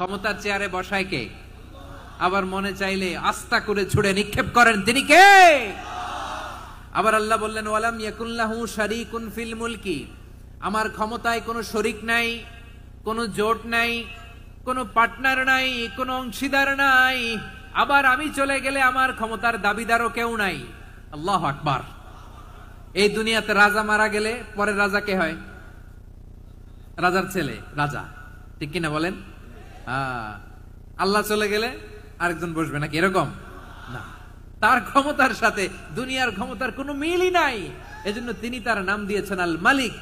ক্ষমতার চেয়ারে বসায় কে? আবার মনে চাইলে আস্থা করে ছুড়ে নিক্ষেপ করেন তিনি কে? আবার আল্লাহ বললেন ওয়ালাম ইয়াকুল্লাহু শারীকুন ফিল মুলকি, আমার ক্ষমতায় কোনো শরীক নাই, কোনো জোট নাই, কোনো পার্টনার নাই, কোনো অংশীদার নাই। আবার আমি চলে গেলে আমার ক্ষমতার দাবিদারও কেউ নাই। আল্লাহু আকবার। এই দুনিয়াতে রাজা মারা গেলে পরের রাজা কে হয়? রাজার ছেলে রাজা, ঠিক কিনা বলেন? আল্লাহ চলে গেলে আরেকজন বসবে নাকি এরকম না, তার ক্ষমতার সাথে দুনিয়ার ক্ষমতার কোনো মিলই নাই। এজন্য তিনি তার নাম দিয়েছেন আল মালিক।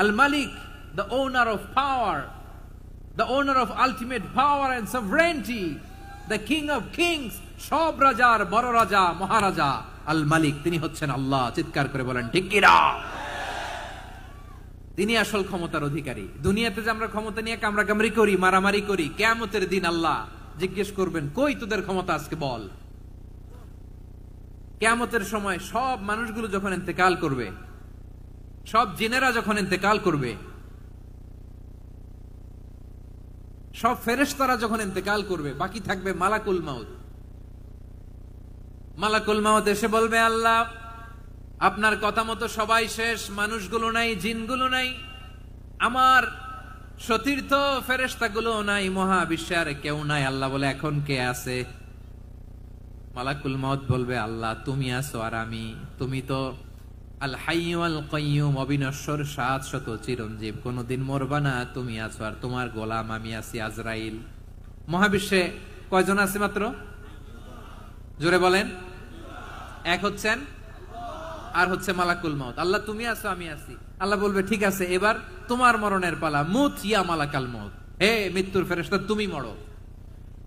আল মালিক, the owner of power, the owner of ultimate power and sovereignty, the king of kings, সব রাজার বড় রাজা, মহারাজা আল মালিক, তিনি হচ্ছেন আল্লাহ। চিৎকার করে বলেন ঠিক কিনা? তিনি আসল ক্ষমতার অধিকারী। দুনিয়াতে যে আমরা ক্ষমতা নিয়ে কামড়াকামড়ি করি, মারামারি করি, কিয়ামতের দিন আল্লাহ জিজ্ঞেস করবেন কই তোদের ক্ষমতা আজকে বল। কিয়ামতের সময় সব মানুষগুলো যখন ইন্তেকাল করবে, সব জিনেরা যখন ইন্তেকাল করবে, সব ফেরেশতারা যখন ইন্তেকাল করবে, বাকি থাকবে মালাকুল মাউত। মালাকুল মাউত এসে বলবে আল্লাহ আপনার কথা মতো সবাই শেষ, মানুষগুলো নাই, জিনগুলো নাই, আমার সতীর্থ ফেরেশতাগুলো নাই, মহাবিশ্বে আর কেউ নাই। আল্লাহ বলে এখন কে আছে? মালাকুল মাউত বলবে আল্লাহ তুমি আছো আর আমি। তুমি তো আল হাইয়্যু আল কাইয়্যুম, অবিনশ্বর, শাশ্বত, চিরঞ্জীব, কোনদিন মরবা না, তুমি আছো আর তোমার গোলাম আমি আছি আজরাইল। মহাবিশ্বে কয়জন আছে মাত্র? জোরে বলেন। এক হচ্ছেন আর হচ্ছে মালাকুল মাউত। আল্লাহ তুমি আছো আমি আছি। আল্লাহ বলবে ঠিক আছে এবার তোমার মরণের পালা, মুত ইয়া মালাকাল মাউত, হে মৃত্যুর ফেরেশতা তুমি মরো।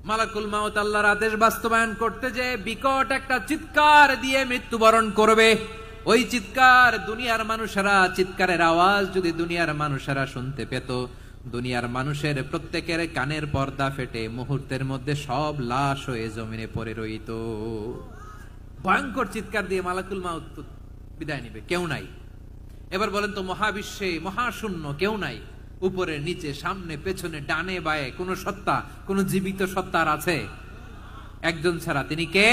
মালাকুল মাউত আল্লাহর আদেশ বাস্তবায়ন করতে যে বিকট একটা চিৎকার দিয়ে মৃত্যুবরণ করবে। ওই চিৎকার দুনিয়ার মানুষেরা, চিৎকারের আওয়াজ যদি দুনিয়ার মানুষেরা শুনতে পেত, দুনিয়ার মানুষের প্রত্যেকের কানের পর্দা ফেটে মুহূর্তের মধ্যে সব লাশ হয়ে জমিনে পড়ে রইত। ভয়ঙ্কর চিৎকার দিয়ে মালাকুল মাউত বিদায় নিবে, কেউ নাই। এবার বলেন তো মহাবিশ্বে মহাশূন্য, কেউ নাই, উপরে নিচে সামনে পেছনে ডানে বায়ে কোন সত্তা, কোন জীবিত সত্তার আছে? একজন ছাড়া, তিনি কে?